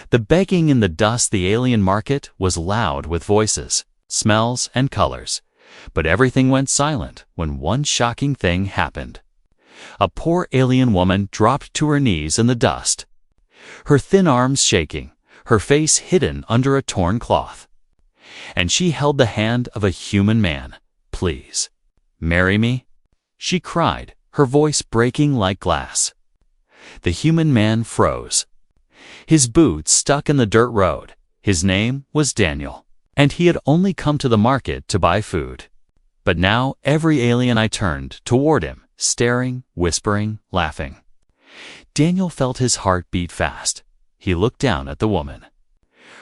The begging in the dust the alien market was loud with voices, smells, and colors, but everything went silent when one shocking thing happened. A poor alien woman dropped to her knees in the dust, her thin arms shaking, her face hidden under a torn cloth. And she held the hand of a human man. "Please, marry me?" she cried, her voice breaking like glass. The human man froze. His boots stuck in the dirt road. His name was Daniel, and he had only come to the market to buy food. But now every alien I turned toward him, staring, whispering, laughing. Daniel felt his heart beat fast. He looked down at the woman.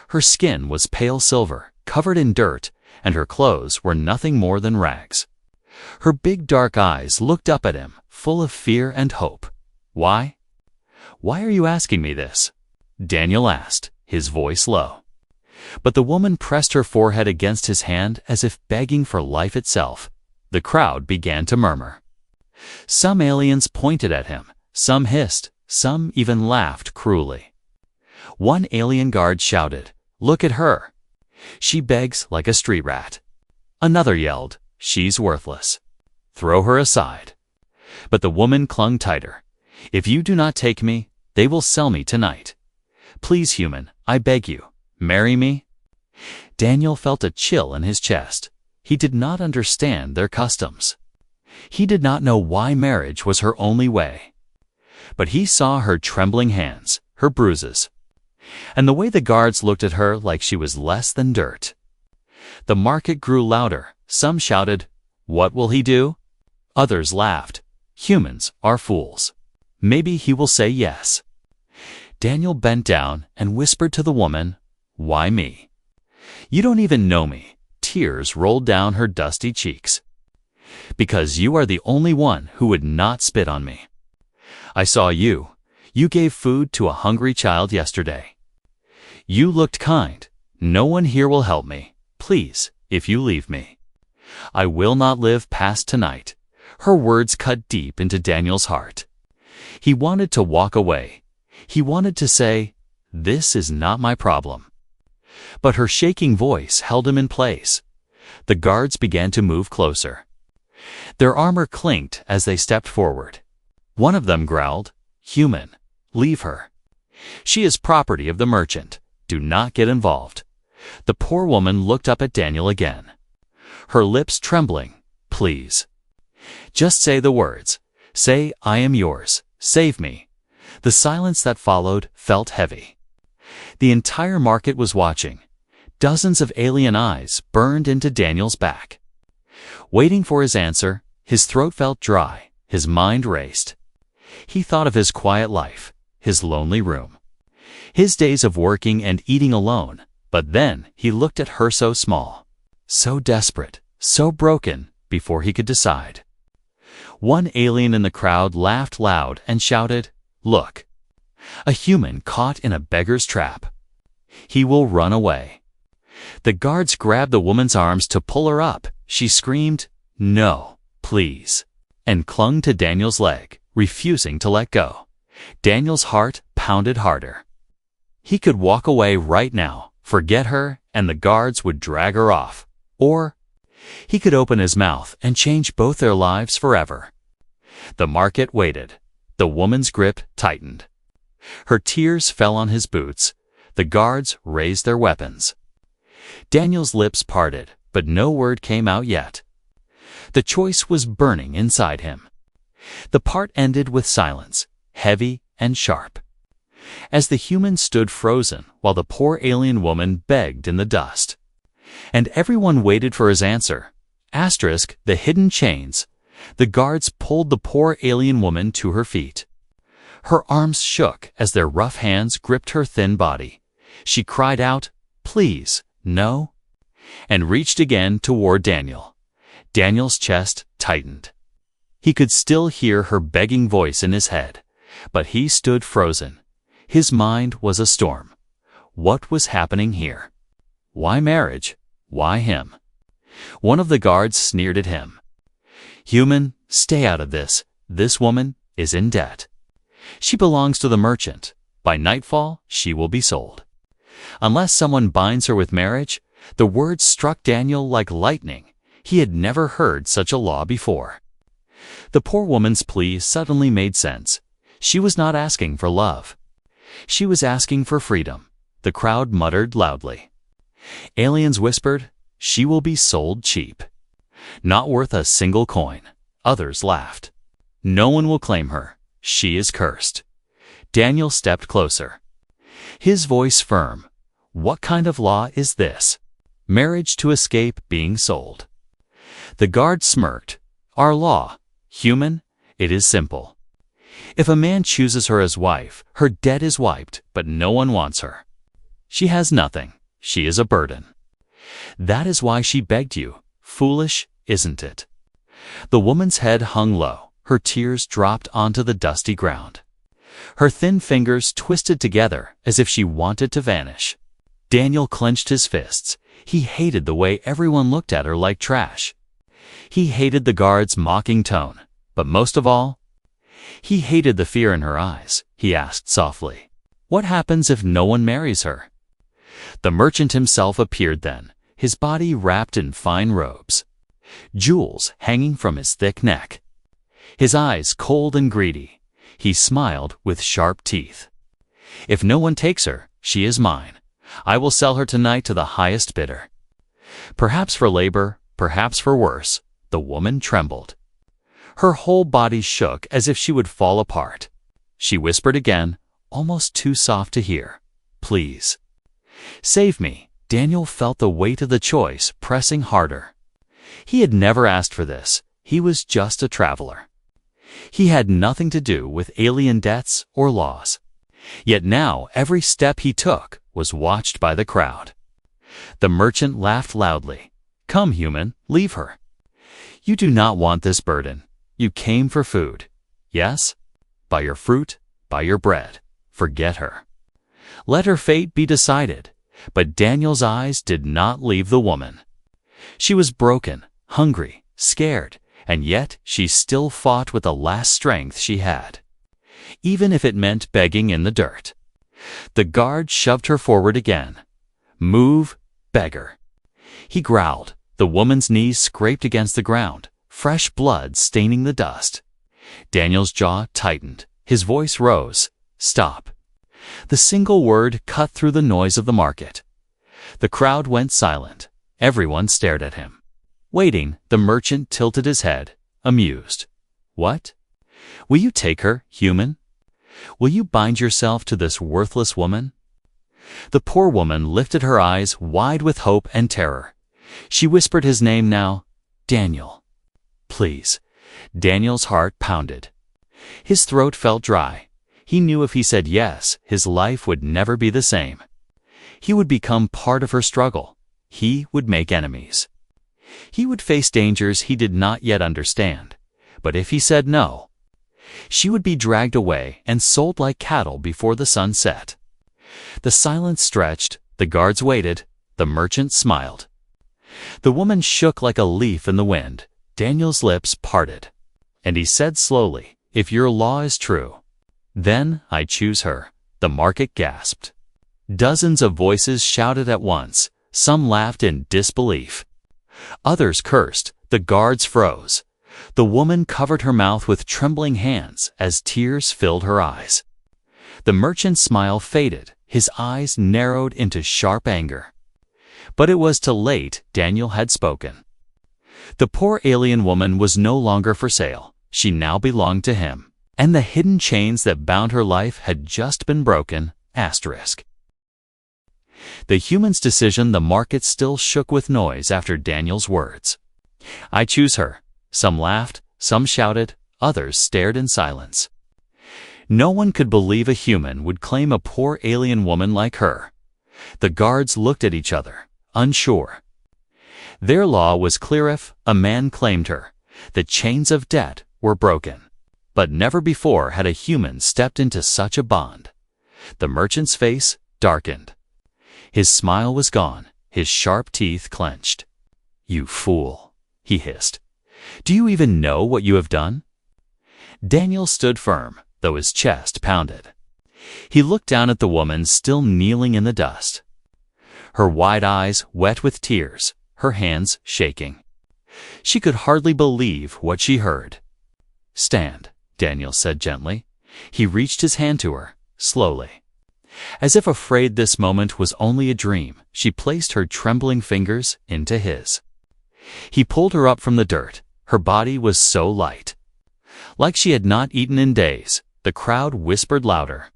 Her skin was pale silver, covered in dirt, and her clothes were nothing more than rags. Her big dark eyes looked up at him, full of fear and hope. "Why? Why are you asking me this?" Daniel asked, his voice low. But the woman pressed her forehead against his hand as if begging for life itself. The crowd began to murmur. Some aliens pointed at him, some hissed, some even laughed cruelly. One alien guard shouted, "Look at her! She begs like a street rat." Another yelled, "She's worthless. Throw her aside." But the woman clung tighter. "If you do not take me, they will sell me tonight. Please, human, I beg you, marry me." Daniel felt a chill in his chest. He did not understand their customs. He did not know why marriage was her only way. But he saw her trembling hands, her bruises, and the way the guards looked at her like she was less than dirt. The market grew louder. Some shouted, "What will he do?" Others laughed, "Humans are fools. Maybe he will say yes." Daniel bent down and whispered to the woman, "Why me? You don't even know me." Tears rolled down her dusty cheeks. "Because you are the only one who would not spit on me. I saw you. You gave food to a hungry child yesterday. You looked kind. No one here will help me. Please, if you leave me, I will not live past tonight." Her words cut deep into Daniel's heart. He wanted to walk away. He wanted to say, "This is not my problem." But her shaking voice held him in place. The guards began to move closer. Their armor clinked as they stepped forward. One of them growled, "Human, leave her. She is property of the merchant. Do not get involved." The poor woman looked up at Daniel again, her lips trembling. "Please. Just say the words. Say, 'I am yours. Save me.'" The silence that followed felt heavy. The entire market was watching. Dozens of alien eyes burned into Daniel's back. Waiting for his answer, his throat felt dry, his mind raced. He thought of his quiet life, his lonely room, his days of working and eating alone. But then he looked at her, so small, so desperate, so broken, before he could decide. One alien in the crowd laughed loud and shouted, "Look, a human caught in a beggar's trap. He will run away." The guards grabbed the woman's arms to pull her up. She screamed, "No, please," and clung to Daniel's leg, refusing to let go. Daniel's heart pounded harder. He could walk away right now, forget her, and the guards would drag her off. Or he could open his mouth and change both their lives forever. The market waited. The woman's grip tightened. Her tears fell on his boots. The guards raised their weapons. Daniel's lips parted, but no word came out yet. The choice was burning inside him. The part ended with silence, heavy and sharp, as the human stood frozen while the poor alien woman begged in the dust. And everyone waited for his answer. Asterisk, the hidden chains. The guards pulled the poor alien woman to her feet. Her arms shook as their rough hands gripped her thin body. She cried out, "Please, no," and reached again toward Daniel. Daniel's chest tightened. He could still hear her begging voice in his head, but he stood frozen. His mind was a storm. What was happening here? Why marriage? Why him? One of the guards sneered at him. "Human, stay out of this. This woman is in debt. She belongs to the merchant. By nightfall, she will be sold." Unless someone binds her with marriage, the words struck Daniel like lightning. He had never heard such a law before. The poor woman's plea suddenly made sense. She was not asking for love. She was asking for freedom. The crowd muttered loudly. Aliens whispered, "She will be sold cheap. Not worth a single coin." Others laughed. "No one will claim her. She is cursed." Daniel stepped closer. His voice firm. "What kind of law is this? Marriage to escape being sold." The guard smirked. "Our law. Human, it is simple. If a man chooses her as wife, her debt is wiped, but no one wants her. She has nothing. She is a burden. That is why she begged you. Foolish, isn't it?" The woman's head hung low. Her tears dropped onto the dusty ground. Her thin fingers twisted together as if she wanted to vanish. Daniel clenched his fists. He hated the way everyone looked at her like trash. He hated the guard's mocking tone, but most of all, he hated the fear in her eyes. He asked softly, "What happens if no one marries her?" The merchant himself appeared then, his body wrapped in fine robes, jewels hanging from his thick neck. His eyes cold and greedy, he smiled with sharp teeth. "If no one takes her, she is mine. I will sell her tonight to the highest bidder." Perhaps for labor, perhaps for worse, the woman trembled. Her whole body shook as if she would fall apart. She whispered again, almost too soft to hear, "Please, save me." Daniel felt the weight of the choice pressing harder. He had never asked for this. He was just a traveler. He had nothing to do with alien debts or laws. Yet now every step he took was watched by the crowd. The merchant laughed loudly. "Come, human, leave her. You do not want this burden. You came for food. Yes? By your fruit, by your bread. Forget her. Let her fate be decided." But Daniel's eyes did not leave the woman. She was broken, hungry, scared, and yet she still fought with the last strength she had, even if it meant begging in the dirt. The guard shoved her forward again. "Move, beggar." He growled. The woman's knees scraped against the ground, fresh blood staining the dust. Daniel's jaw tightened. His voice rose. "Stop." The single word cut through the noise of the market. The crowd went silent. Everyone stared at him. Waiting, the merchant tilted his head, amused. "What? Will you take her, human? Will you bind yourself to this worthless woman?" The poor woman lifted her eyes wide with hope and terror. She whispered his name now, "Daniel. Please." Daniel's heart pounded. His throat felt dry. He knew if he said yes, his life would never be the same. He would become part of her struggle. He would make enemies. He would face dangers he did not yet understand. But if he said no, she would be dragged away and sold like cattle before the sun set. The silence stretched, the guards waited, the merchant smiled. The woman shook like a leaf in the wind. Daniel's lips parted. And he said slowly, "If your law is true, then I choose her." The market gasped. Dozens of voices shouted at once. Some laughed in disbelief. Others cursed. The guards froze. The woman covered her mouth with trembling hands as tears filled her eyes. The merchant's smile faded. His eyes narrowed into sharp anger. But it was too late. Daniel had spoken. The poor alien woman was no longer for sale. She now belonged to him. And the hidden chains that bound her life had just been broken. The human's decision. The market still shook with noise after Daniel's words. "I choose her." Some laughed, some shouted, others stared in silence. No one could believe a human would claim a poor alien woman like her. The guards looked at each other, unsure. Their law was clear. If a man claimed her, the chains of debt were broken. But never before had a human stepped into such a bond. The merchant's face darkened. His smile was gone, his sharp teeth clenched. "You fool," he hissed. "Do you even know what you have done?" Daniel stood firm, though his chest pounded. He looked down at the woman still kneeling in the dust. her wide eyes wet with tears, her hands shaking. She could hardly believe what she heard. "Stand," Daniel said gently. He reached his hand to her, slowly. As if afraid this moment was only a dream, she placed her trembling fingers into his. He pulled her up from the dirt. Her body was so light. Like she had not eaten in days, the crowd whispered louder.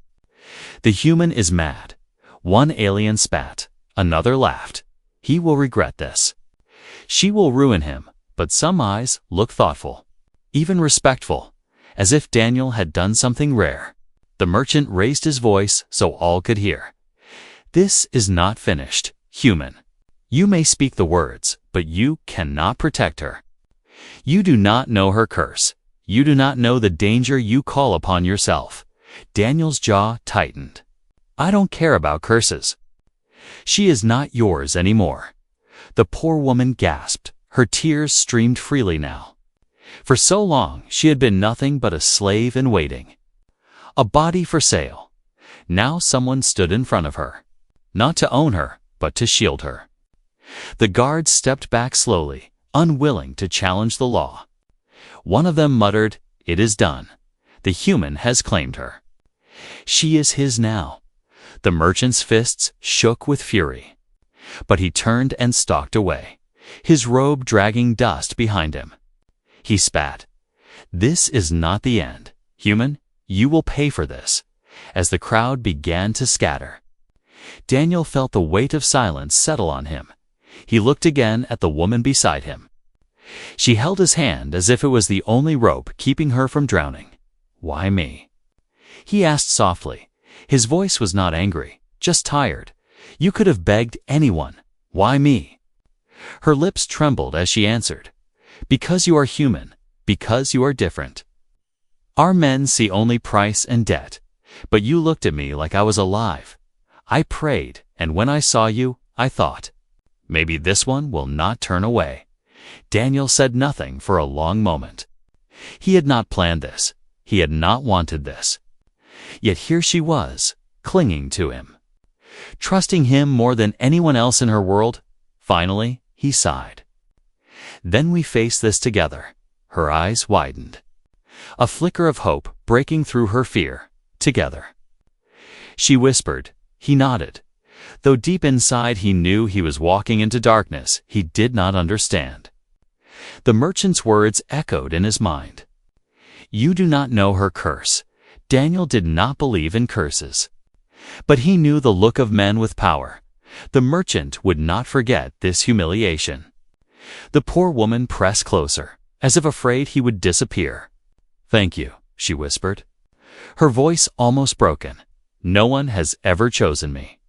"The human is mad." One alien spat. Another laughed. "He will regret this. She will ruin him." But some eyes looked thoughtful, even respectful, as if Daniel had done something rare. The merchant raised his voice so all could hear. "This is not finished, human. You may speak the words, but you cannot protect her. You do not know her curse. You do not know the danger you call upon yourself." Daniel's jaw tightened. "I don't care about curses. She is not yours anymore." The poor woman gasped. Her tears streamed freely now. For so long, she had been nothing but a slave in waiting. A body for sale. Now someone stood in front of her. Not to own her, but to shield her. The guards stepped back slowly, unwilling to challenge the law. One of them muttered, "It is done. The human has claimed her. She is his now." The merchant's fists shook with fury. But he turned and stalked away, his robe dragging dust behind him. He spat. "This is not the end. Human, you will pay for this." As the crowd began to scatter, Daniel felt the weight of silence settle on him. He looked again at the woman beside him. She held his hand as if it was the only rope keeping her from drowning. "Why me?" he asked softly. His voice was not angry, just tired. "You could have begged anyone. Why me?" Her lips trembled as she answered, "Because you are human, because you are different. Our men see only price and debt, but you looked at me like I was alive. I prayed, and when I saw you, I thought, maybe this one will not turn away." Daniel said nothing for a long moment. He had not planned this. He had not wanted this. Yet here she was, clinging to him, trusting him more than anyone else in her world. Finally, he sighed. "Then we face this together." Her eyes widened. A flicker of hope breaking through her fear. "Together." She whispered. He nodded. Though deep inside he knew he was walking into darkness he did not understand. The merchant's words echoed in his mind. "You do not know her curse." Daniel did not believe in curses. But he knew the look of men with power. The merchant would not forget this humiliation. The poor woman pressed closer, as if afraid he would disappear. "Thank you," she whispered, her voice almost broken. "No one has ever chosen me."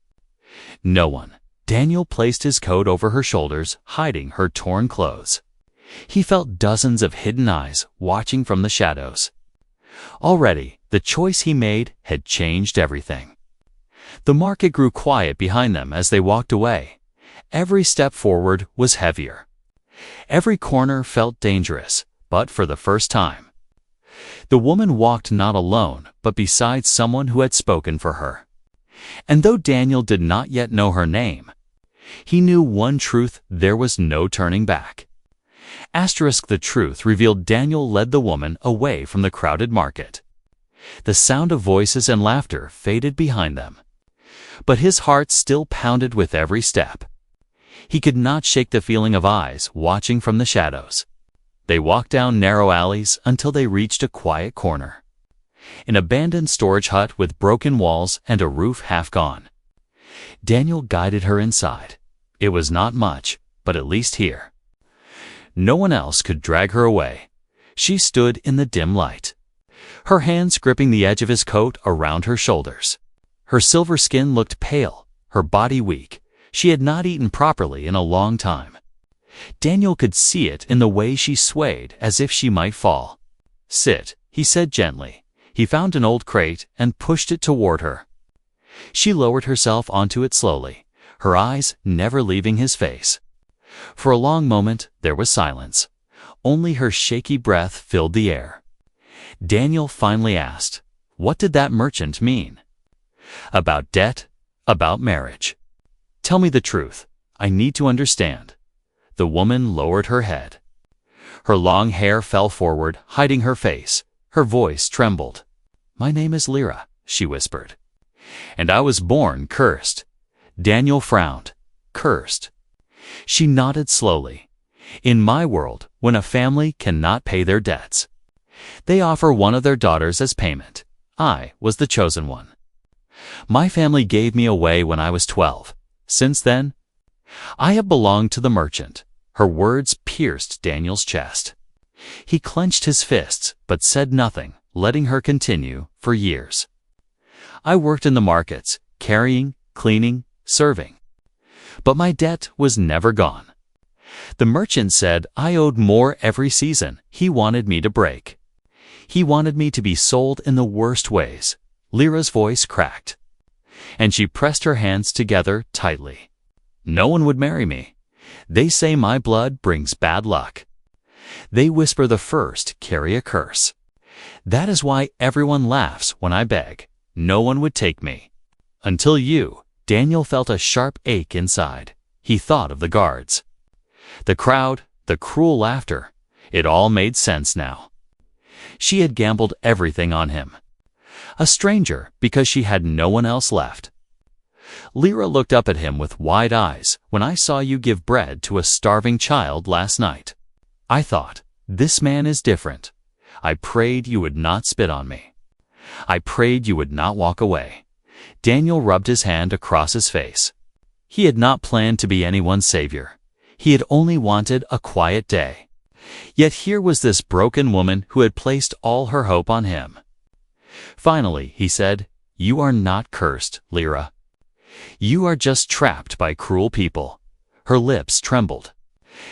No one. Daniel placed his coat over her shoulders, hiding her torn clothes. He felt dozens of hidden eyes watching from the shadows. Already, the choice he made had changed everything. The market grew quiet behind them as they walked away. Every step forward was heavier. Every corner felt dangerous, but for the first time. The woman walked not alone, but beside someone who had spoken for her. And though Daniel did not yet know her name, he knew one truth: there was no turning back. The truth revealed Daniel led the woman away from the crowded market. The sound of voices and laughter faded behind them. But his heart still pounded with every step. He could not shake the feeling of eyes watching from the shadows. They walked down narrow alleys until they reached a quiet corner. An abandoned storage hut with broken walls and a roof half gone. Daniel guided her inside. It was not much, but at least here. No one else could drag her away. She stood in the dim light, her hands gripping the edge of his coat around her shoulders. Her silver skin looked pale, her body weak. She had not eaten properly in a long time. Daniel could see it in the way she swayed as if she might fall. "Sit," he said gently. He found an old crate and pushed it toward her. She lowered herself onto it slowly, her eyes never leaving his face. For a long moment there was silence. Only her shaky breath filled the air. Daniel finally asked, "What did that merchant mean?" "About debt, about marriage." Tell me the truth. I need to understand." The woman lowered her head. Her long hair fell forward, hiding her face. Her voice trembled. "My name is Lyra," she whispered. "And I was born cursed." Daniel frowned. "Cursed?" She nodded slowly. "In my world, when a family cannot pay their debts, they offer one of their daughters as payment. I was the chosen one. My family gave me away when I was 12. Since then, I have belonged to the merchant." Her words pierced Daniel's chest. He clenched his fists, but said nothing, letting her continue for years. "I worked in the markets, carrying, cleaning, serving. But my debt was never gone. The merchant said I owed more every season. He wanted me to break. He wanted me to be sold in the worst ways." Lyra's voice cracked, and she pressed her hands together tightly. "No one would marry me. They say my blood brings bad luck. They whisper the first carry a curse. That is why everyone laughs when I beg. No one would take me. Until you." Daniel felt a sharp ache inside. He thought of the guards, the crowd, the cruel laughter. It all made sense now. She had gambled everything on him. A stranger because she had no one else left. Lyra looked up at him with wide eyes. "When I saw you give bread to a starving child last night, I thought, this man is different. I prayed you would not spit on me. I prayed you would not walk away." Daniel rubbed his hand across his face. He had not planned to be anyone's savior. He had only wanted a quiet day. Yet here was this broken woman who had placed all her hope on him. Finally, he said, "You are not cursed, Lyra. You are just trapped by cruel people." Her lips trembled,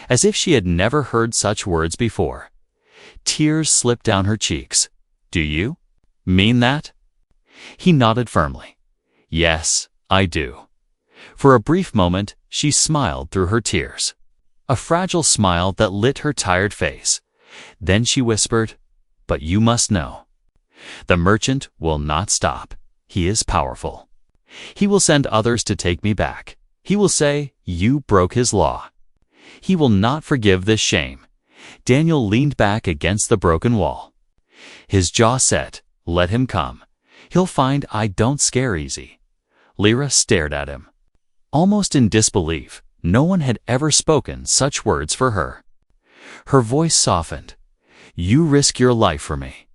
as if she had never heard such words before. Tears slipped down her cheeks. "Do you mean that?" He nodded firmly. "Yes, I do." For a brief moment, she smiled through her tears, a fragile smile that lit her tired face. Then she whispered, "But you must know, the merchant will not stop. He is powerful. He will send others to take me back. He will say, you broke his law. He will not forgive this shame." Daniel leaned back against the broken wall. His jaw set. "Let him come. He'll find I don't scare easy." Lyra stared at him, almost in disbelief. No one had ever spoken such words for her. Her voice softened. "You risk your life for me.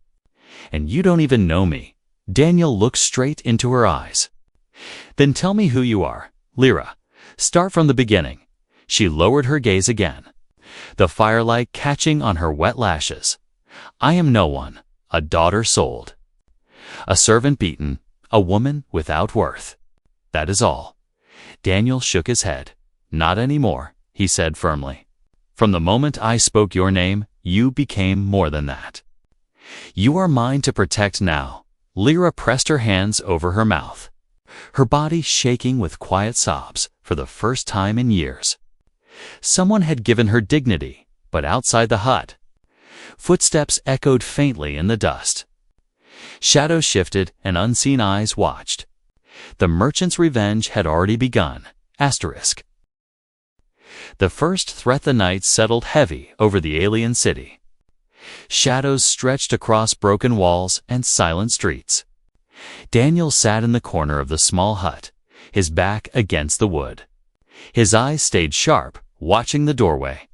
And you don't even know me." Daniel looked straight into her eyes. "Then tell me who you are, Lyra. Start from the beginning." She lowered her gaze again, the firelight catching on her wet lashes. "I am no one, a daughter sold, a servant beaten, a woman without worth. That is all." Daniel shook his head. "Not anymore," he said firmly. "From the moment I spoke your name, you became more than that. You are mine to protect now." Lyra pressed her hands over her mouth, her body shaking with quiet sobs for the first time in years. Someone had given her dignity, but outside the hut, footsteps echoed faintly in the dust. Shadows shifted and unseen eyes watched. The merchant's revenge had already begun. Asterisk. The first threat the night settled heavy over the alien city. Shadows stretched across broken walls and silent streets. Daniel sat in the corner of the small hut, his back against the wood. His eyes stayed sharp, watching the doorway.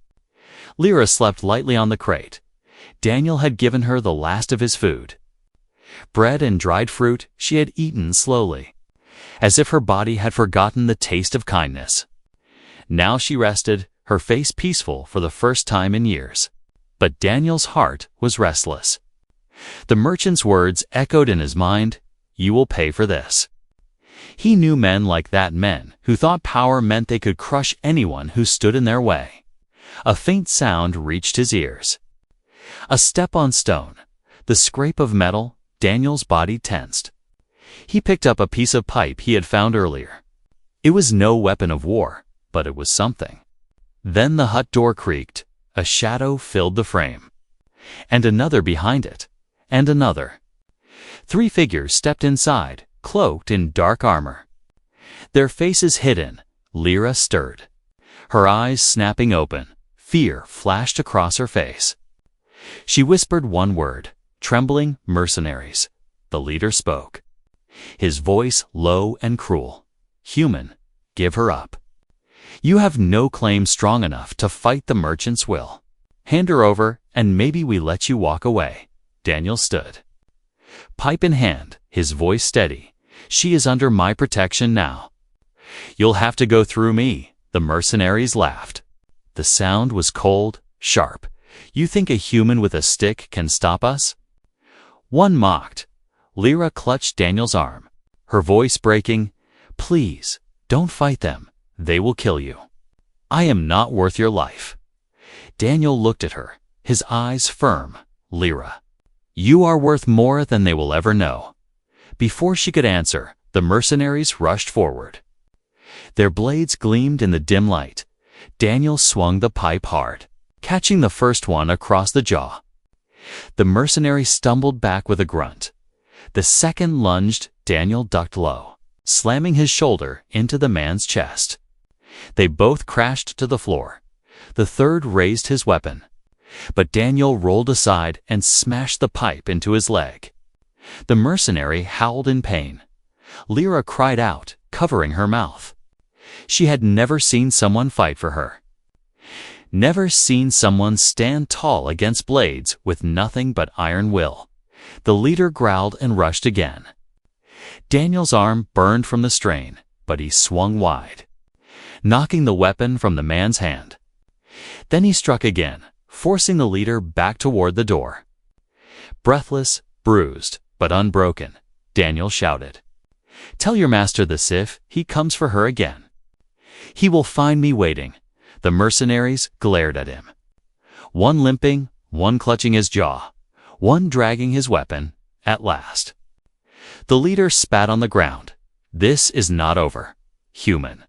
Lyra slept lightly on the crate. Daniel had given her the last of his food. Bread and dried fruit she had eaten slowly, as if her body had forgotten the taste of kindness. Now she rested, her face peaceful for the first time in years. But Daniel's heart was restless. The merchant's words echoed in his mind, "You will pay for this." He knew men like that, men who thought power meant they could crush anyone who stood in their way. A faint sound reached his ears. A step on stone, the scrape of metal. Daniel's body tensed. He picked up a piece of pipe he had found earlier. It was no weapon of war, but it was something. Then the hut door creaked. A shadow filled the frame, and another behind it, and another. 3 figures stepped inside, cloaked in dark armor, their faces hidden, Lyra stirred. Her eyes snapping open, fear flashed across her face. She whispered one word, trembling, "Mercenaries." The leader spoke. His voice low and cruel. "Human, give her up. You have no claim strong enough to fight the merchant's will. Hand her over, and maybe we let you walk away." Daniel stood. Pipe in hand, his voice steady. "She is under my protection now." "You'll have to go through me," the mercenaries laughed. The sound was cold, sharp. "You think a human with a stick can stop us?" One mocked. Lyra clutched Daniel's arm, her voice breaking. "Please, don't fight them. They will kill you. I am not worth your life." Daniel looked at her, his eyes firm. "Lyra, you are worth more than they will ever know." Before she could answer, the mercenaries rushed forward. Their blades gleamed in the dim light. Daniel swung the pipe hard, catching the first one across the jaw. The mercenary stumbled back with a grunt. The second lunged. Daniel ducked low, slamming his shoulder into the man's chest. They both crashed to the floor. The third raised his weapon, but Daniel rolled aside and smashed the pipe into his leg. The mercenary howled in pain. Lyra cried out, covering her mouth. She had never seen someone fight for her. Never seen someone stand tall against blades with nothing but iron will. The leader growled and rushed again. Daniel's arm burned from the strain, but he swung wide, knocking the weapon from the man's hand. Then he struck again, forcing the leader back toward the door. Breathless, bruised, but unbroken, Daniel shouted, "Tell your master this if he comes for her again. He will find me waiting." The mercenaries glared at him. One limping, one clutching his jaw, one dragging his weapon. At last, the leader spat on the ground. "This is not over, human.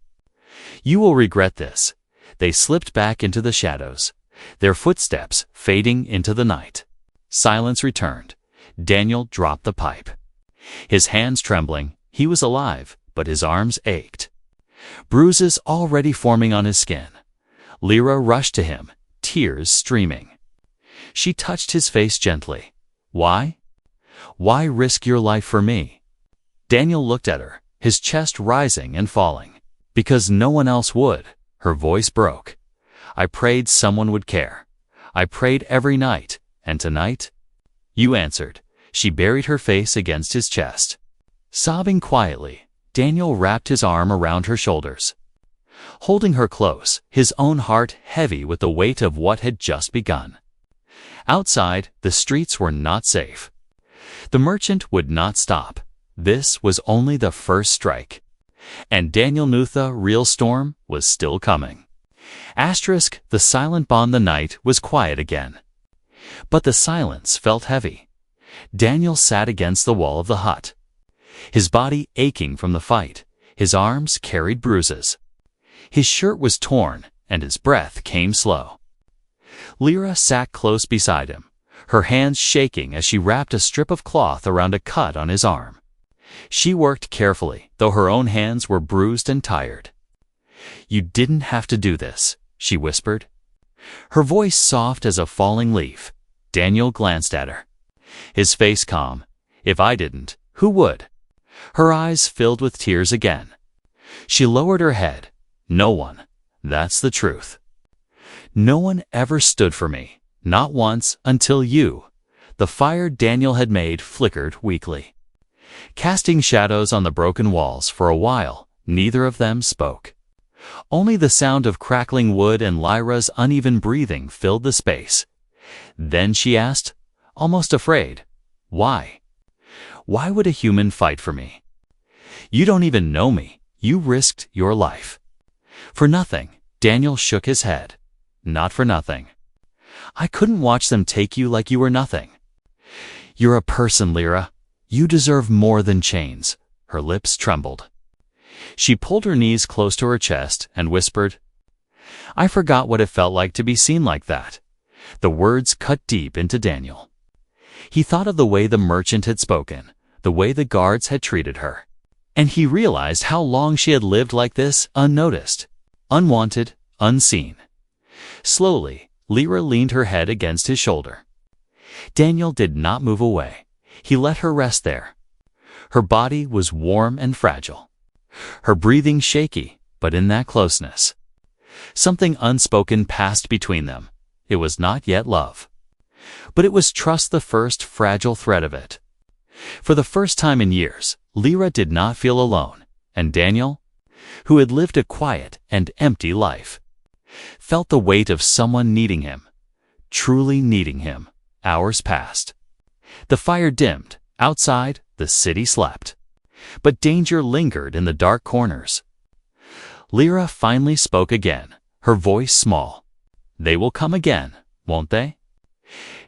You will regret this." They slipped back into the shadows, their footsteps fading into the night. Silence returned. Daniel dropped the pipe. His hands trembling, he was alive, but his arms ached. Bruises already forming on his skin. Lyra rushed to him, tears streaming. She touched his face gently. "Why? Why risk your life for me?" Daniel looked at her, his chest rising and falling. "Because no one else would." Her voice broke. "I prayed someone would care. I prayed every night, and tonight?" "You answered." She buried her face against his chest. Sobbing quietly, Daniel wrapped his arm around her shoulders, holding her close, his own heart heavy with the weight of what had just begun. Outside, the streets were not safe. The merchant would not stop. This was only the first strike. And Daniel knew the real storm was still coming. The silent bond the night was quiet again. But the silence felt heavy. Daniel sat against the wall of the hut, his body aching from the fight. His arms carried bruises. His shirt was torn, and his breath came slow. Lyra sat close beside him, her hands shaking as she wrapped a strip of cloth around a cut on his arm. She worked carefully, though her own hands were bruised and tired. "You didn't have to do this," she whispered, her voice soft as a falling leaf. Daniel glanced at her, his face calm. "If I didn't, who would?" Her eyes filled with tears again. She lowered her head. "No one. That's the truth. No one ever stood for me, not once, until you." The fire Daniel had made flickered weakly, casting shadows on the broken walls. For a while, neither of them spoke. Only the sound of crackling wood and Lyra's uneven breathing filled the space. Then she asked, almost afraid, "Why? Why would a human fight for me? You don't even know me. You risked your life." "For nothing." Daniel shook his head. "Not for nothing. I couldn't watch them take you like you were nothing. You're a person, Lyra. You deserve more than chains." Her lips trembled. She pulled her knees close to her chest and whispered, "I forgot what it felt like to be seen like that." The words cut deep into Daniel. He thought of the way the merchant had spoken, the way the guards had treated her. And he realized how long she had lived like this, unnoticed, unwanted, unseen. Slowly, Lyra leaned her head against his shoulder. Daniel did not move away. He let her rest there. Her body was warm and fragile. Her breathing shaky, but in that closeness. Something unspoken passed between them. It was not yet love. But it was trust, the first fragile thread of it. For the first time in years, Lyra did not feel alone, and Daniel, who had lived a quiet and empty life, felt the weight of someone needing him, truly needing him. Hours passed. The fire dimmed. Outside, the city slept. But danger lingered in the dark corners. Lyra finally spoke again, her voice small. "They will come again, won't they?"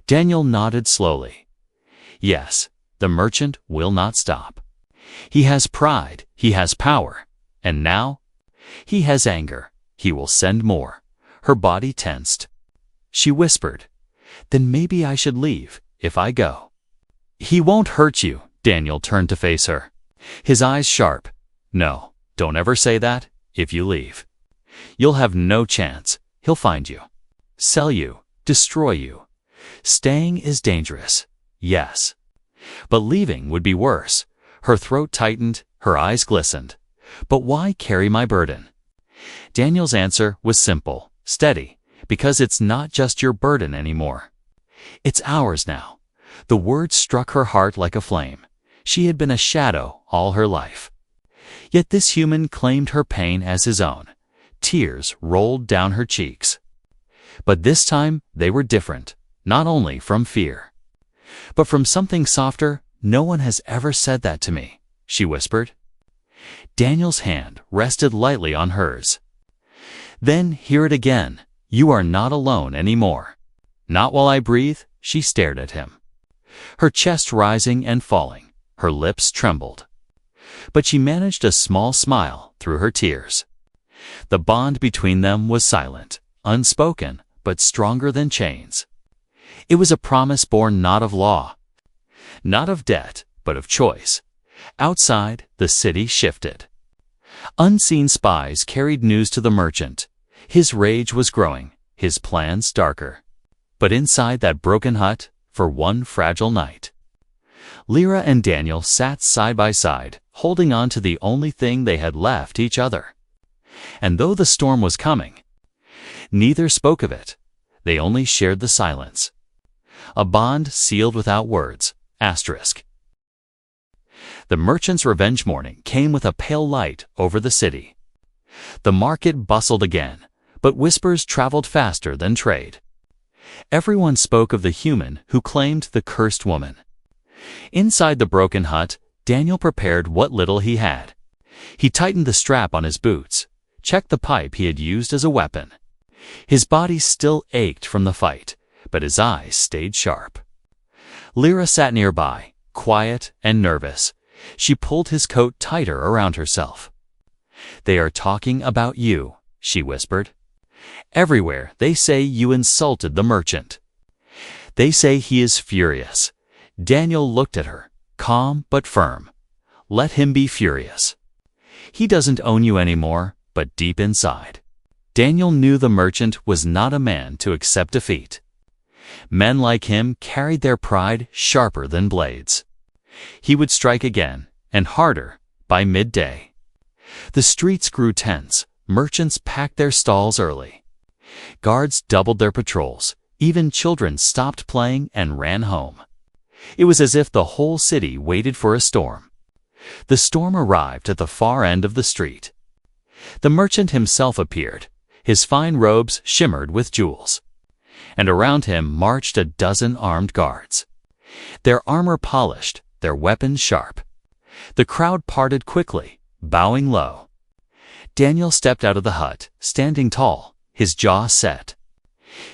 Daniel nodded slowly. "Yes, the merchant will not stop. He has pride, he has power, and now he has anger. He will send more." Her body tensed. She whispered, "Then maybe I should leave, if I go." "He won't hurt you." Daniel turned to face her, his eyes sharp. "No, don't ever say that. If you leave, you'll have no chance. He'll find you, sell you, destroy you. Staying is dangerous, yes, but leaving would be worse." Her throat tightened, her eyes glistened. "But why carry my burden?" Daniel's answer was simple, steady, "Because it's not just your burden anymore. It's ours now." The words struck her heart like a flame. She had been a shadow all her life. Yet this human claimed her pain as his own. Tears rolled down her cheeks. But this time they were different, not only from fear, but from something softer. "No one has ever said that to me," she whispered. Daniel's hand rested lightly on hers. "Then hear it again. You are not alone anymore." "Not while I breathe." She stared at him, her chest rising and falling. Her lips trembled. But she managed a small smile through her tears. The bond between them was silent, unspoken, but stronger than chains. It was a promise born not of law, not of debt, but of choice. Outside, the city shifted. Unseen spies carried news to the merchant. His rage was growing, his plans darker. But inside that broken hut, for one fragile night, Lyra and Daniel sat side by side, holding on to the only thing they had left each other. And though the storm was coming, neither spoke of it. They only shared the silence. A bond sealed without words. Asterisk. The merchant's revenge morning came with a pale light over the city. The market bustled again, but whispers traveled faster than trade. Everyone spoke of the human who claimed the cursed woman. Inside the broken hut, Daniel prepared what little he had. He tightened the strap on his boots, checked the pipe he had used as a weapon. His body still ached from the fight, but his eyes stayed sharp. Lyra sat nearby, quiet and nervous. She pulled his coat tighter around herself. "They are talking about you," she whispered. "Everywhere they say you insulted the merchant. They say he is furious." Daniel looked at her, calm but firm. "Let him be furious. He doesn't own you anymore, but deep inside." Daniel knew the merchant was not a man to accept defeat. Men like him carried their pride sharper than blades. He would strike again, and harder, by midday. The streets grew tense. Merchants packed their stalls early. Guards doubled their patrols. Even children stopped playing and ran home. It was as if the whole city waited for a storm. The storm arrived at the far end of the street. The merchant himself appeared. His fine robes shimmered with jewels. And around him marched a dozen armed guards, their armor polished, their weapons sharp. The crowd parted quickly, bowing low. Daniel stepped out of the hut, standing tall, his jaw set.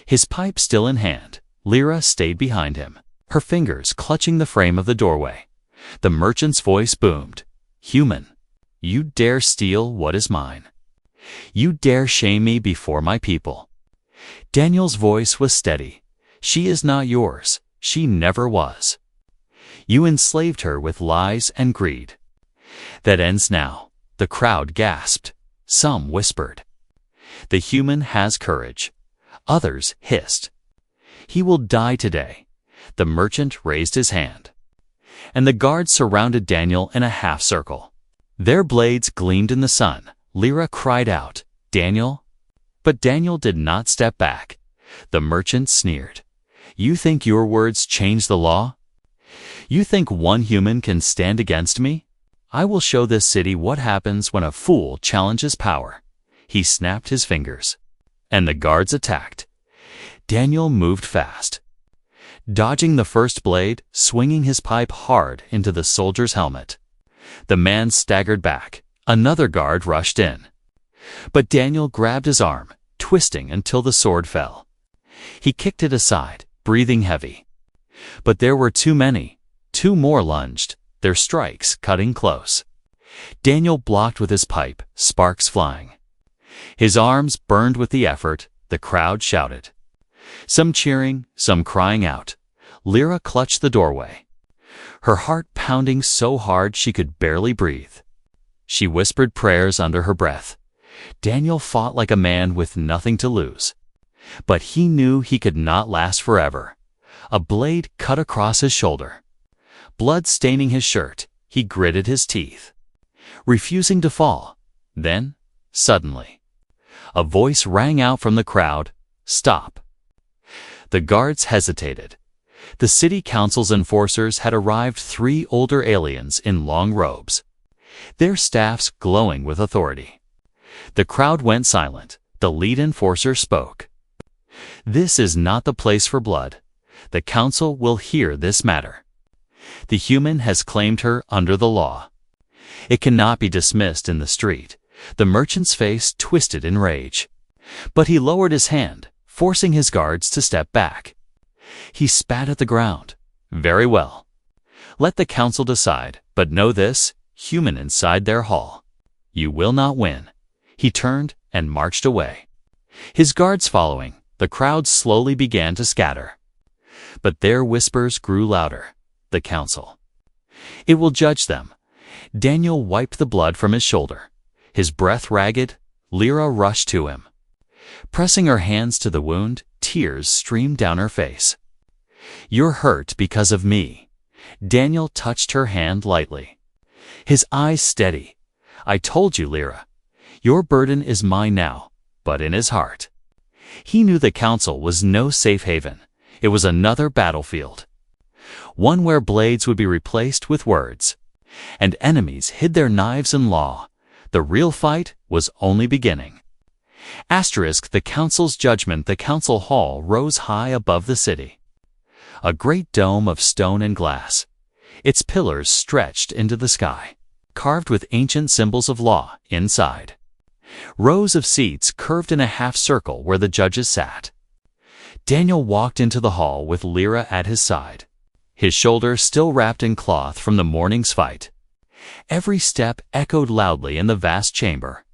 His pipe still in hand, Lyra stayed behind him, her fingers clutching the frame of the doorway. The merchant's voice boomed. "Human, you dare steal what is mine. You dare shame me before my people." Daniel's voice was steady. "She is not yours. She never was. You enslaved her with lies and greed. That ends now, the crowd gasped. Some whispered. The human has courage. Others hissed. He will die today. The merchant raised his hand. And the guards surrounded Daniel in a half circle. Their blades gleamed in the sun. Lyra cried out, "Daniel?" But Daniel did not step back. The merchant sneered. "You think your words change the law? You think one human can stand against me? I will show this city what happens when a fool challenges power." He snapped his fingers. And the guards attacked. Daniel moved fast, dodging the first blade, swinging his pipe hard into the soldier's helmet. The man staggered back. Another guard rushed in. But Daniel grabbed his arm, twisting until the sword fell. He kicked it aside, breathing heavy. But there were too many. 2 more lunged, their strikes cutting close. Daniel blocked with his pipe, sparks flying. His arms burned with the effort. The crowd shouted. Some cheering, some crying out. Lyra clutched the doorway, her heart pounding so hard she could barely breathe. She whispered prayers under her breath. Daniel fought like a man with nothing to lose. But he knew he could not last forever. A blade cut across his shoulder. Blood staining his shirt, he gritted his teeth, refusing to fall. Then, suddenly, a voice rang out from the crowd, "Stop!" The guards hesitated. The city council's enforcers had arrived, 3 older aliens in long robes, their staffs glowing with authority. The crowd went silent. The lead enforcer spoke. "This is not the place for blood. The council will hear this matter. The human has claimed her under the law. It cannot be dismissed in the street." The merchant's face twisted in rage. But he lowered his hand, forcing his guards to step back. He spat at the ground. "Very well. Let the council decide, but know this, human inside their hall. You will not win." He turned and marched away. His guards following, the crowd slowly began to scatter. But their whispers grew louder. The council. It will judge them. Daniel wiped the blood from his shoulder. His breath ragged. Lyra rushed to him. Pressing her hands to the wound, tears streamed down her face. "You're hurt because of me." Daniel touched her hand lightly, his eyes steady. "I told you, Lyra. Your burden is mine now," but in his heart, he knew the council was no safe haven. It was another battlefield, one where blades would be replaced with words, and enemies hid their knives in law. The real fight was only beginning. The council's judgment. The council hall rose high above the city, a great dome of stone and glass. Its pillars stretched into the sky, carved with ancient symbols of law inside. Rows of seats curved in a half circle where the judges sat. Daniel walked into the hall with Lyra at his side, his shoulder still wrapped in cloth from the morning's fight. Every step echoed loudly in the vast chamber.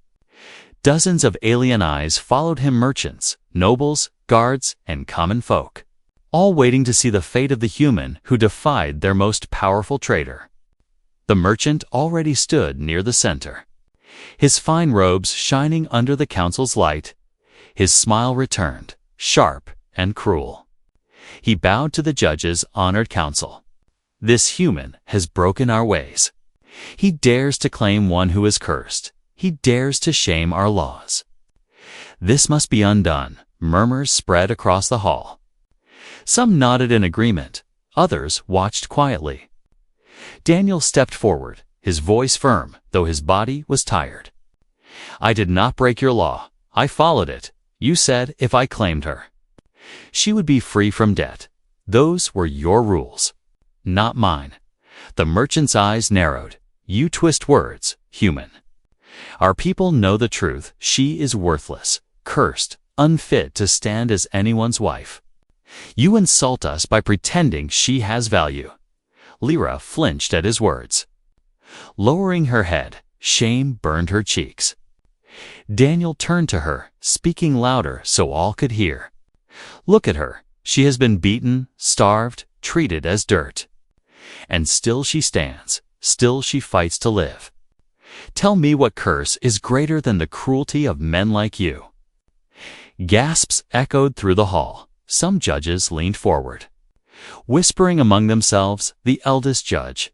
Dozens of alien eyes followed him, merchants, nobles, guards, and common folk, all waiting to see the fate of the human who defied their most powerful traitor. The merchant already stood near the center, his fine robes shining under the council's light. His smile returned, sharp and cruel. He bowed to the judges' honored council. "This human has broken our ways. He dares to claim one who is cursed. He dares to shame our laws. This must be undone." Murmurs spread across the hall. Some nodded in agreement. Others watched quietly. Daniel stepped forward, his voice firm, though his body was tired. "I did not break your law. I followed it. You said if I claimed her, she would be free from debt. Those were your rules, not mine." The merchant's eyes narrowed. "You twist words, human. Our people know the truth. She is worthless, cursed, unfit to stand as anyone's wife. You insult us by pretending she has value." Lyra flinched at his words. Lowering her head, shame burned her cheeks. Daniel turned to her, speaking louder so all could hear. "Look at her. She has been beaten, starved, treated as dirt. And still she stands, still she fights to live." Tell me what curse is greater than the cruelty of men like you." Gasps echoed through the hall. Some judges leaned forward. Whispering among themselves, the eldest judge,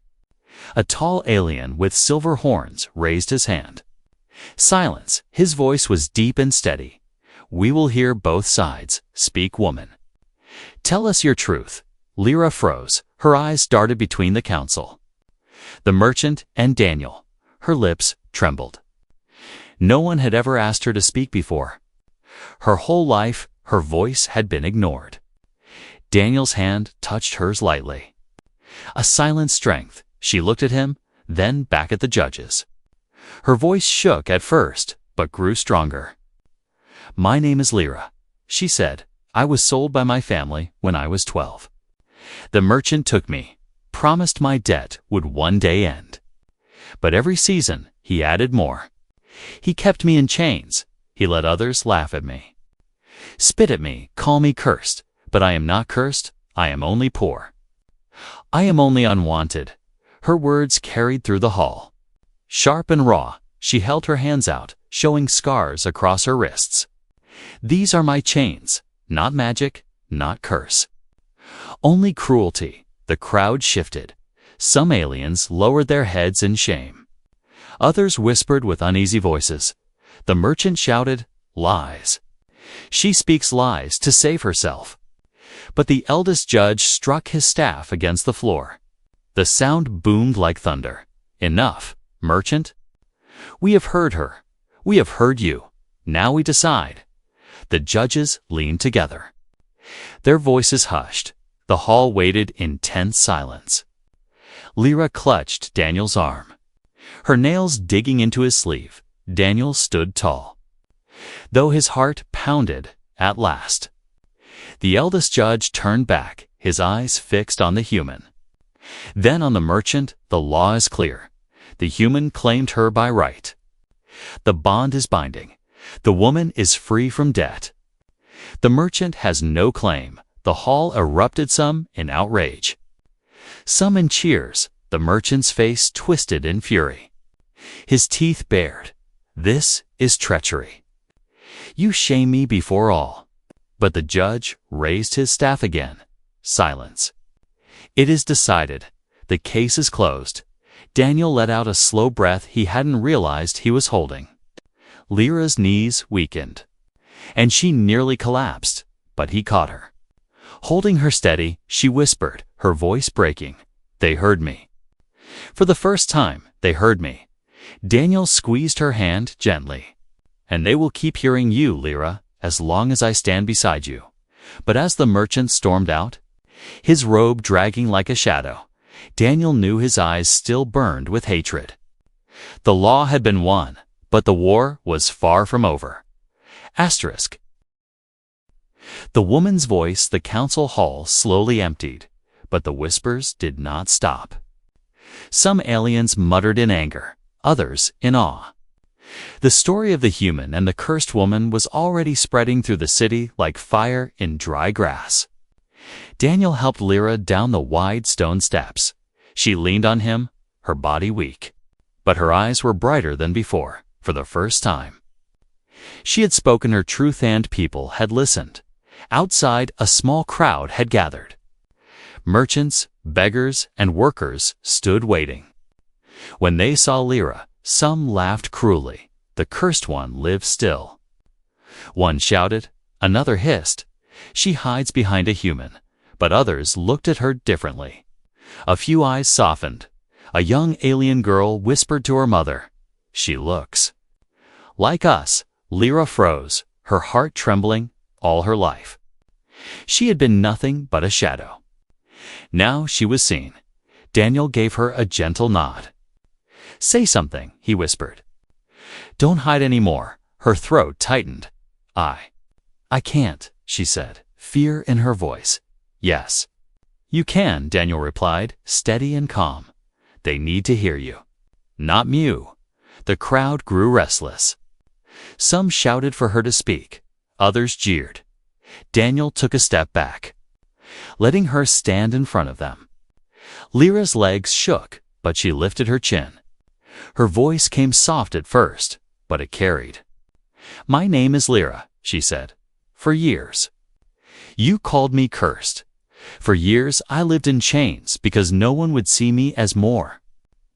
a tall alien with silver horns, raised his hand. "Silence." His voice was deep and steady. "We will hear both sides. Speak, woman. Tell us your truth." Lyra froze. Her eyes darted between the council, the merchant, and Daniel. Her lips trembled. No one had ever asked her to speak before. Her whole life, her voice had been ignored. Daniel's hand touched hers lightly. A silent strength. She looked at him, then back at the judges. Her voice shook at first, but grew stronger. "My name is Lyra," she said. "I was sold by my family when I was 12. The merchant took me, promised my debt would one day end. But every season, he added more. He kept me in chains. He let others laugh at me, spit at me, call me cursed. But I am not cursed. I am only poor. I am only unwanted." Her words carried through the hall. Sharp and raw, she held her hands out, showing scars across her wrists. "These are my chains. Not magic, not curse. Only cruelty." The crowd shifted. Some aliens lowered their heads in shame. Others whispered with uneasy voices. The merchant shouted, "Lies. She speaks lies to save herself." But the eldest judge struck his staff against the floor. The sound boomed like thunder. "Enough, merchant. We have heard her. We have heard you. Now we decide." The judges leaned together. Their voices hushed. The hall waited in tense silence. Lyra clutched Daniel's arm, her nails digging into his sleeve. Daniel stood tall, though his heart pounded at last. The eldest judge turned back, his eyes fixed on the human. Then on the merchant. "The law is clear. The human claimed her by right. The bond is binding. The woman is free from debt. The merchant has no claim." The hall erupted, some in outrage, some in cheers. The merchant's face twisted in fury, his teeth bared. "This is treachery. You shame me before all." But the judge raised his staff again. Silence. "It is decided. The case is closed." Daniel let out a slow breath he hadn't realized he was holding. Lyra's knees weakened, and she nearly collapsed, but he caught her. Holding her steady, she whispered, her voice breaking, "They heard me. For the first time, they heard me." Daniel squeezed her hand gently. "And they will keep hearing you, Lyra, as long as I stand beside you." But as the merchant stormed out, his robe dragging like a shadow, Daniel knew his eyes still burned with hatred. The law had been won, but the war was far from over. Asterisk. The woman's voice, the council hall slowly emptied, but the whispers did not stop. Some aliens muttered in anger, others in awe. The story of the human and the cursed woman was already spreading through the city like fire in dry grass. Daniel helped Lyra down the wide stone steps. She leaned on him, her body weak, but her eyes were brighter than before, for the first time. She had spoken her truth and people had listened. Outside, a small crowd had gathered. Merchants, beggars, and workers stood waiting. When they saw Lyra, some laughed cruelly. The cursed one lived still. One shouted, another hissed, "She hides behind a human." But others looked at her differently. A few eyes softened. A young alien girl whispered to her mother, "She looks like us." Lyra froze, her heart trembling all her life. She had been nothing but a shadow. Now she was seen. Daniel gave her a gentle nod. "Say something," he whispered. "Don't hide any more." Her throat tightened. I can't," she said, fear in her voice. "Yes, you can," Daniel replied, steady and calm. "They need to hear you." Not Mew. The crowd grew restless. Some shouted for her to speak. Others jeered. Daniel took a step back, letting her stand in front of them. Lyra's legs shook, but she lifted her chin. Her voice came soft at first, but it carried. "My name is Lyra," she said. "For years. You called me cursed. For years I lived in chains because no one would see me as more.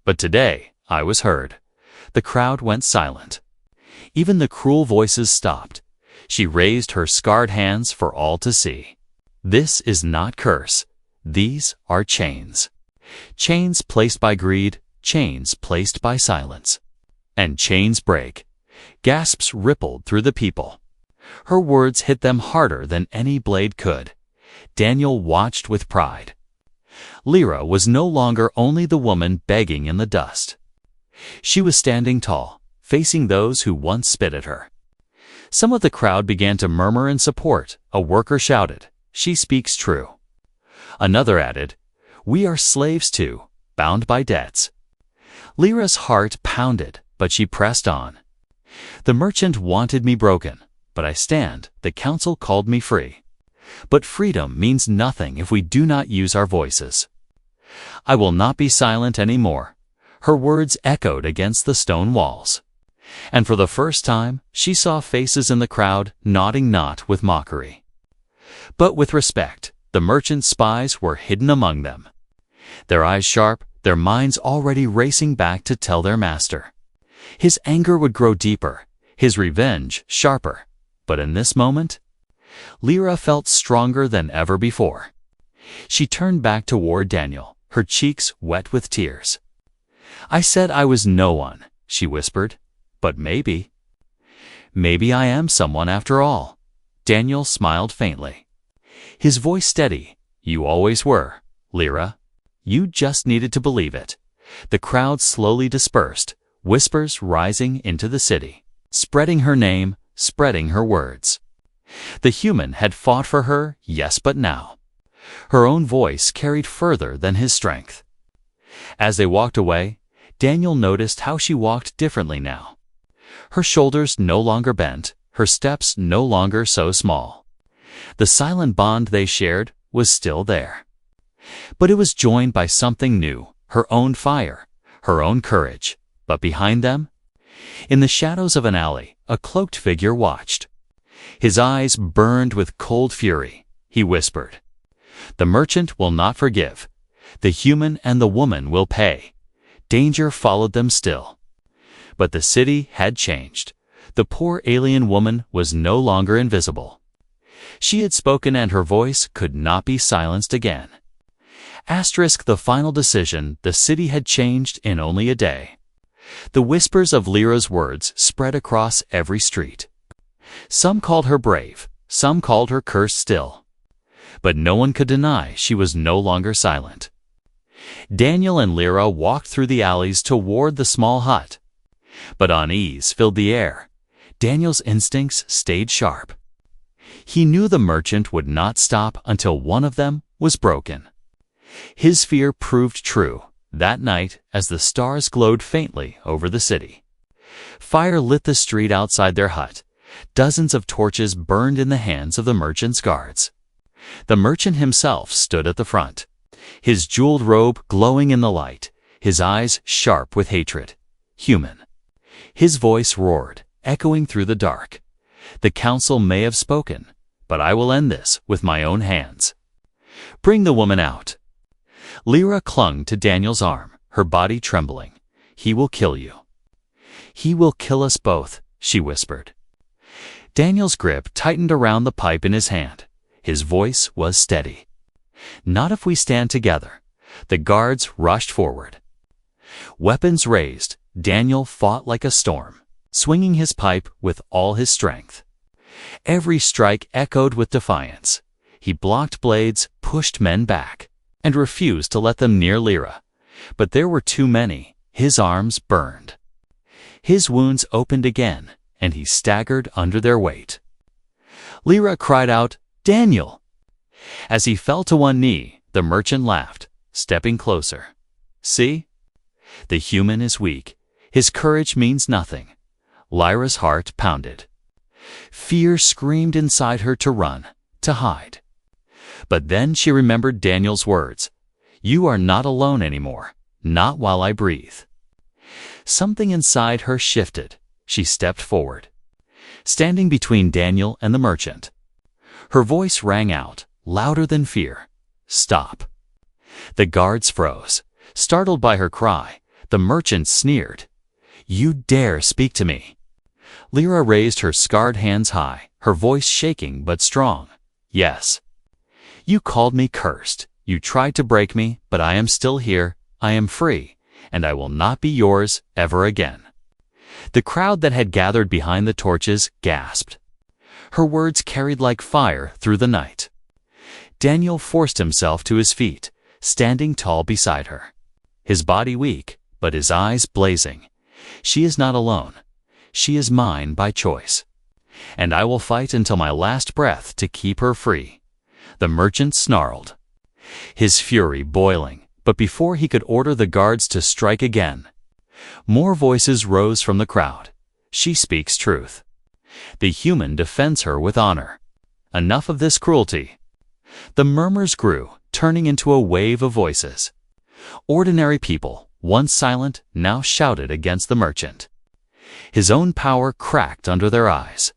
But today I was heard." The crowd went silent. Even the cruel voices stopped. She raised her scarred hands for all to see. "This is not curse. These are chains. Chains placed by greed, chains placed by silence. And chains break." Gasps rippled through the people. Her words hit them harder than any blade could. Daniel watched with pride. Lyra was no longer only the woman begging in the dust. She was standing tall, facing those who once spit at her. Some of the crowd began to murmur in support. A worker shouted, "She speaks true." Another added, "We are slaves too, bound by debts." Lyra's heart pounded, but she pressed on. "The merchant wanted me broken, but I stand. The council called me free. But freedom means nothing if we do not use our voices. I will not be silent anymore." Her words echoed against the stone walls. And for the first time, she saw faces in the crowd nodding not with mockery, but with respect. The merchant's spies were hidden among them. Their eyes sharp, their minds already racing back to tell their master. His anger would grow deeper, his revenge sharper. But in this moment, Lyra felt stronger than ever before. She turned back toward Daniel, her cheeks wet with tears. "I said I was no one," she whispered, "but maybe I am someone after all." Daniel smiled faintly, his voice steady. "You always were, Lyra. You just needed to believe it." The crowd slowly dispersed, whispers rising into the city, spreading her name, spreading her words. The human had fought for her, yes, but now her own voice carried further than his strength. As they walked away, Daniel noticed how she walked differently now. Her shoulders no longer bent, her steps no longer so small. The silent bond they shared was still there. But it was joined by something new, her own fire, her own courage. But behind them, in the shadows of an alley, a cloaked figure watched. His eyes burned with cold fury. He whispered, "The merchant will not forgive. The human and the woman will pay." Danger followed them still. But the city had changed. The poor alien woman was no longer invisible. She had spoken, and her voice could not be silenced again. The final decision. The city had changed in only a day. The whispers of Lyra's words spread across every street. Some called her brave, some called her cursed still. But no one could deny she was no longer silent. Daniel and Lyra walked through the alleys toward the small hut. But unease filled the air. Daniel's instincts stayed sharp. He knew the merchant would not stop until one of them was broken. His fear proved true that night as the stars glowed faintly over the city. Fire lit the street outside their hut. Dozens of torches burned in the hands of the merchant's guards. The merchant himself stood at the front, his jeweled robe glowing in the light, his eyes sharp with hatred. Human. His voice roared, echoing through the dark. "The council may have spoken, but I will end this with my own hands. Bring the woman out." Lyra clung to Daniel's arm, her body trembling. "He will kill you. He will kill us both," she whispered. Daniel's grip tightened around the pipe in his hand. His voice was steady. "Not if we stand together." The guards rushed forward. Weapons raised, Daniel fought like a storm, swinging his pipe with all his strength. Every strike echoed with defiance. He blocked blades, pushed men back, and refused to let them near Lyra. But there were too many. His arms burned. His wounds opened again, and he staggered under their weight. Lyra cried out, "Daniel!" As he fell to one knee, the merchant laughed, stepping closer. "See? The human is weak. His courage means nothing." Lyra's heart pounded. Fear screamed inside her to run, to hide. But then she remembered Daniel's words, "You are not alone anymore, not while I breathe." Something inside her shifted. She stepped forward, standing between Daniel and the merchant. Her voice rang out, louder than fear. "Stop." The guards froze. Startled by her cry, the merchant sneered. "You dare speak to me?" Lyra raised her scarred hands high, her voice shaking but strong. "Yes. You called me cursed. You tried to break me, but I am still here. I am free, and I will not be yours ever again." The crowd that had gathered behind the torches gasped. Her words carried like fire through the night. Daniel forced himself to his feet, standing tall beside her. His body weak, but his eyes blazing. "She is not alone. She is mine by choice. And I will fight until my last breath to keep her free." The merchant snarled, his fury boiling, but before he could order the guards to strike again, more voices rose from the crowd. "She speaks truth. The human defends her with honor. Enough of this cruelty." The murmurs grew, turning into a wave of voices. Ordinary people, once silent, now shouted against the merchant. His own power cracked under their eyes.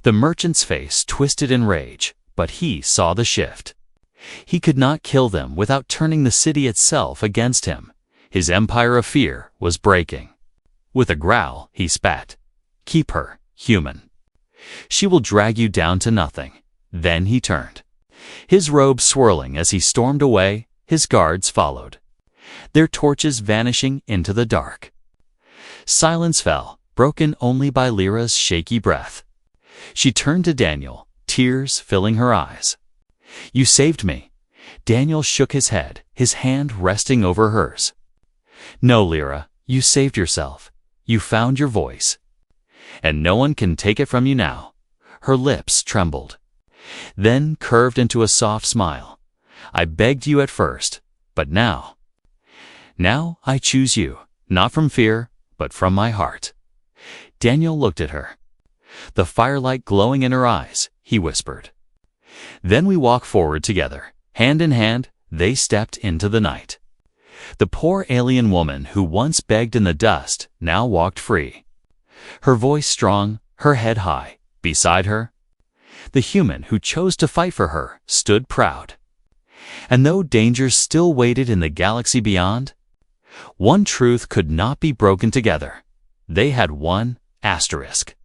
The merchant's face twisted in rage, but he saw the shift. He could not kill them without turning the city itself against him. His empire of fear was breaking. With a growl, he spat. "Keep her, human. She will drag you down to nothing." Then he turned, his robe swirling as he stormed away. His guards followed, their torches vanishing into the dark. Silence fell, broken only by Lyra's shaky breath. She turned to Daniel, tears filling her eyes. "You saved me." Daniel shook his head, his hand resting over hers. "No, Lyra, you saved yourself. You found your voice. And no one can take it from you now." Her lips trembled, then curved into a soft smile. "I begged you at first, but now I choose you, not from fear, but from my heart." Daniel looked at her, the firelight glowing in her eyes. He whispered, "Then we walk forward together." Hand in hand, they stepped into the night. The poor alien woman who once begged in the dust now walked free, her voice strong, her head high. Beside her, the human who chose to fight for her stood proud. And though dangers still waited in the galaxy beyond, one truth could not be broken together. They had won. Asterisk.